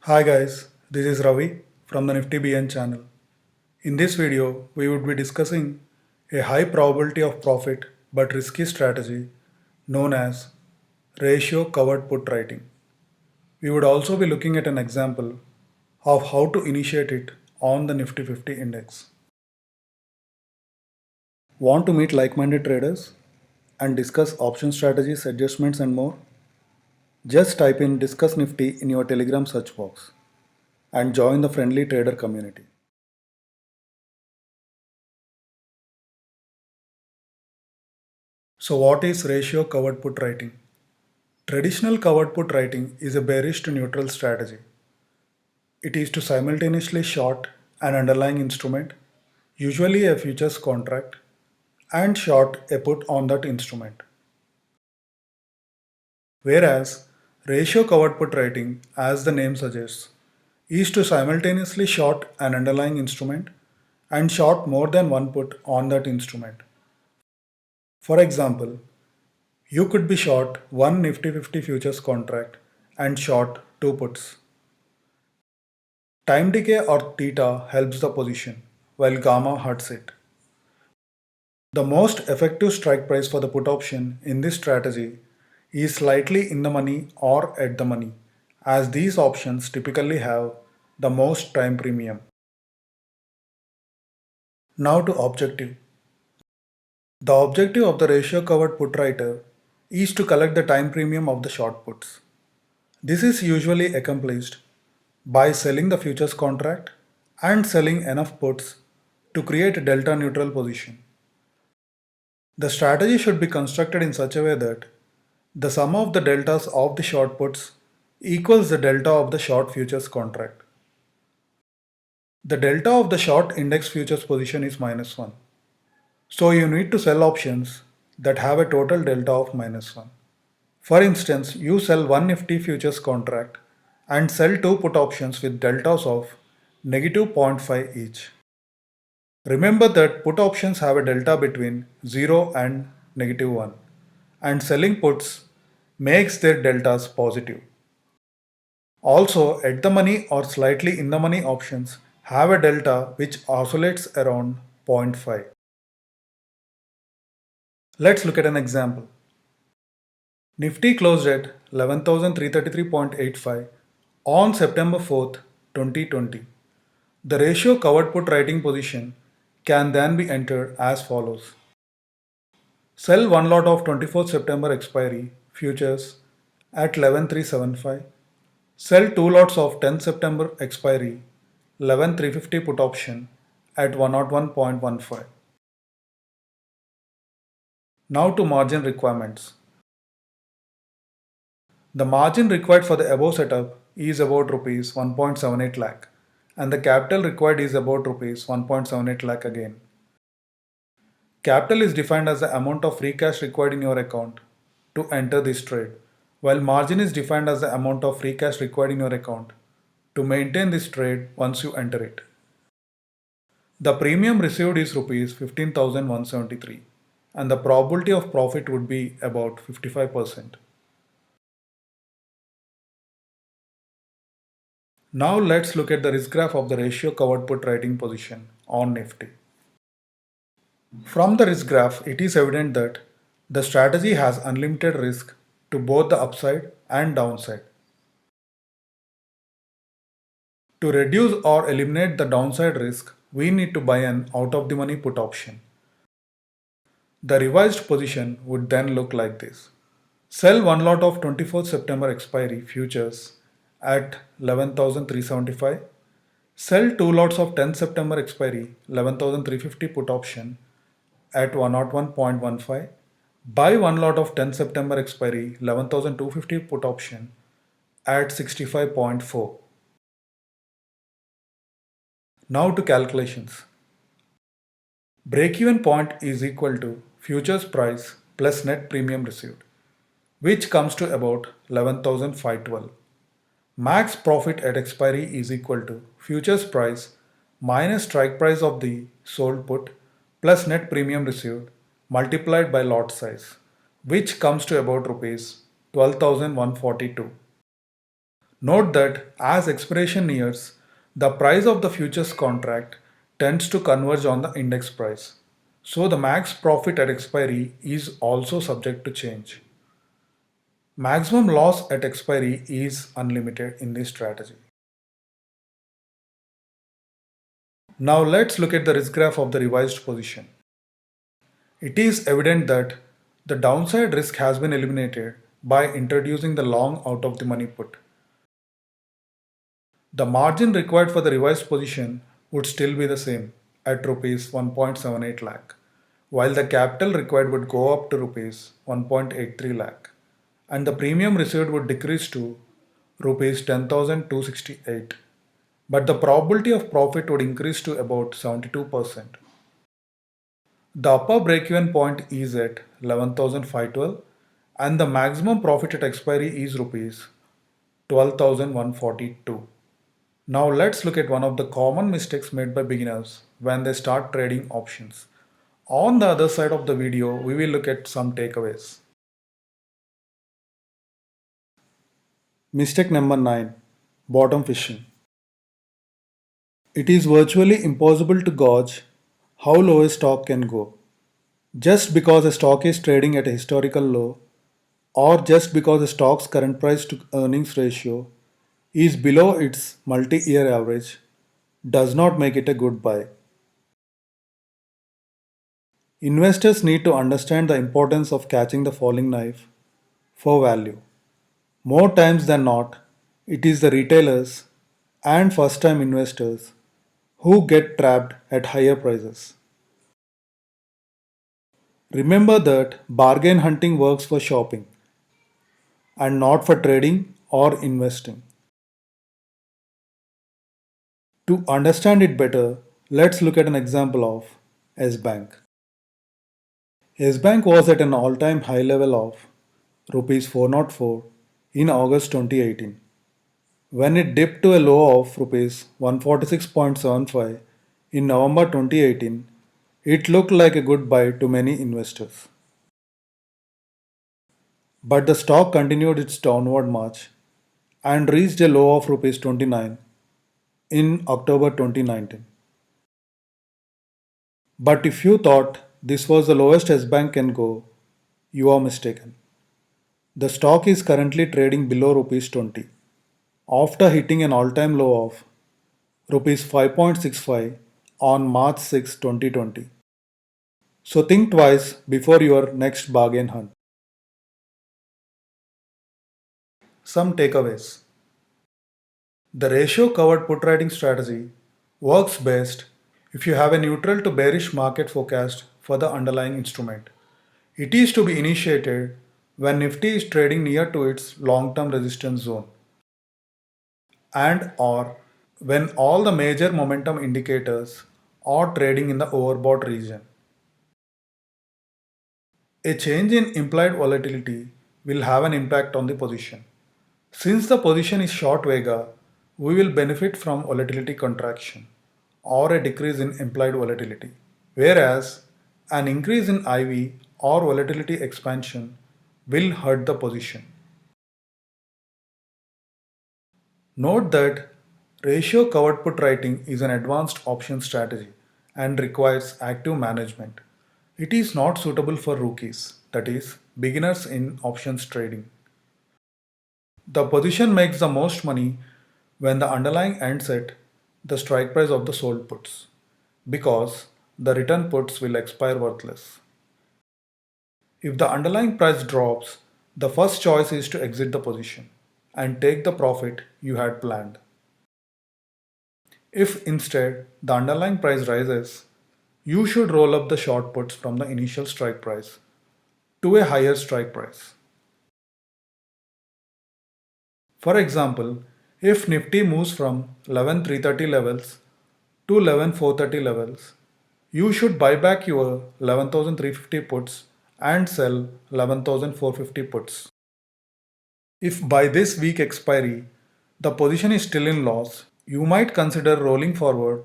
Hi guys, this is Ravi from the Nifty BN channel. In this video, we would be discussing a high probability of profit but risky strategy known as ratio covered put writing. We would also be looking at an example of how to initiate it on the Nifty 50 index. Want to meet like-minded traders and discuss option strategies, adjustments and more? Just type in Discuss Nifty in your Telegram search box and join the friendly trader community. So what is ratio covered put writing? Traditional covered put writing is a bearish to neutral strategy. It is to simultaneously short an underlying instrument, usually a futures contract, and short a put on that instrument. Whereas ratio covered put writing, as the name suggests, is to simultaneously short an underlying instrument and short more than one put on that instrument. For example, you could be short one Nifty 50 futures contract and short two puts. Time decay or theta helps the position, while gamma hurts it. The most effective strike price for the put option in this strategy is slightly in the money or at the money, as these options typically have the most time premium. Now to objective. The objective of the ratio covered put writer is to collect the time premium of the short puts. This is usually accomplished by selling the futures contract and selling enough puts to create a delta neutral position. The strategy should be constructed in such a way that the sum of the deltas of the short puts equals the delta of the short futures contract. The delta of the short index futures position is -1. So you need to sell options that have a total delta of -1. For instance, you sell one Nifty futures contract and sell two put options with deltas of -0.5 each. Remember that put options have a delta between 0 and -1, and selling puts makes their deltas positive. Also, at the money or slightly in the money options have a delta which oscillates around zero point 0.5. Let's look at an example. Nifty closed at 11,333.85 on September 4th, 2020. The ratio covered put writing position can then be entered as follows. Sell one lot of 24th September expiry futures at 11,375. Sell two lots of 10th September expiry 11,350 put option at 101.15. Now to margin requirements. The margin required for the above setup is about rupees 1.78 lakh and the capital required is about rupees 1.78 lakh again. Capital is defined as the amount of free cash required in your account to enter this trade, while margin is defined as the amount of free cash required in your account to maintain this trade once you enter it. The premium received is rupees 15,173 and the probability of profit would be about 55%. Now let's look at the risk graph of the ratio covered put writing position on Nifty. From the risk graph, it is evident that the strategy has unlimited risk to both the upside and downside. To reduce or eliminate the downside risk, we need to buy an out of the money put option. The revised position would then look like this. Sell one lot of 24th September expiry futures at 11,375. Sell two lots of 10th September expiry 11,350 put option at 101.15. Buy one lot of 10th September expiry 11,250 put option at 65.4. Now to calculations. Break-even point is equal to futures price plus net premium received, which comes to about 11,512. Max profit at expiry is equal to futures price minus strike price of the sold put plus net premium received multiplied by lot size, which comes to about rupees 12,142. Note that as expiration nears, the price of the futures contract tends to converge on the index price. So the max profit at expiry is also subject to change. Maximum loss at expiry is unlimited in this strategy. Now let's look at the risk graph of the revised position. It is evident that the downside risk has been eliminated by introducing the long out of the money put. The margin required for the revised position would still be the same at rupees 1.78 lakh, while the capital required would go up to rupees 1.83 lakh, and the premium received would decrease to rupees 10,268. But the probability of profit would increase to about 72%. The upper break-even point is at 11,512 and the maximum profit at expiry is rupees 12,142. Now let's look at one of the common mistakes made by beginners when they start trading options. On the other side of the video, we will look at some takeaways. Mistake number 9. Bottom fishing. It is virtually impossible to gauge how low a stock can go. Just because a stock is trading at a historical low, or just because a stock's current price to earnings ratio is below its multi year average, does not make it a good buy. Investors need to understand the importance of catching the falling knife for value. More times than not, it is the retailers and first time investors who get trapped at higher prices. Remember that bargain hunting works for shopping and not for trading or investing. To understand it better, let's look at an example of S Bank. S Bank was at an all time high level of rupees 404 in August 2018. When it dipped to a low of rupees 146.75 in November 2018, it looked like a good buy to many investors. But the stock continued its downward march and reached a low of rupees 29 in October 2019. But if you thought this was the lowest S Bank can go, you are mistaken. The stock is currently trading below rupees 20 after hitting an all-time low of rupees 5.65 on March 6, 2020. So think twice before your next bargain hunt. Some takeaways. The ratio covered put writing strategy works best if you have a neutral to bearish market forecast for the underlying instrument. It is to be initiated when Nifty is trading near to its long-term resistance zone and or when all the major momentum indicators are trading in the overbought region. A change in implied volatility will have an impact on the position. Since the position is short Vega, we will benefit from volatility contraction or a decrease in implied volatility, whereas an increase in IV or volatility expansion will hurt the position. Note that ratio covered put writing is an advanced option strategy and requires active management. It is not suitable for rookies, that is, beginners in options trading. The position makes the most money when the underlying ends at the strike price of the sold puts, because the return puts will expire worthless. If the underlying price drops, the first choice is to exit the position and take the profit you had planned. If instead the underlying price rises, you should roll up the short puts from the initial strike price to a higher strike price. For example, if Nifty moves from 11,330 levels to 11,430 levels, you should buy back your 11,350 puts and sell 11,450 puts. If by this week expiry the position is still in loss, you might consider rolling forward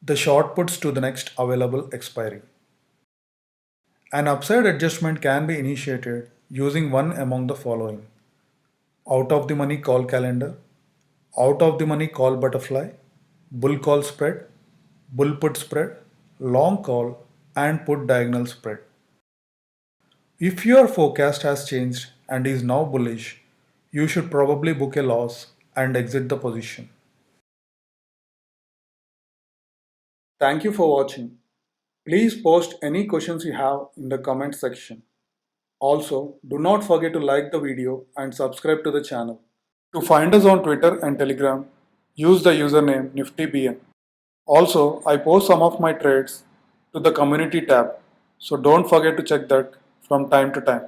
the short puts to the next available expiry. An upside adjustment can be initiated using one among the following: out of the money call calendar, out of the money call butterfly, bull call spread, bull put spread, long call, and put diagonal spread. If your forecast has changed and is now bullish, you should probably book a loss and exit the position. Thank you for watching. Please post any questions you have in the comment section. Also, do not forget to like the video and subscribe to the channel. To find us on Twitter and Telegram, use the username NiftyBN. Also, I post some of my trades to the community tab, so don't forget to check that from time to time.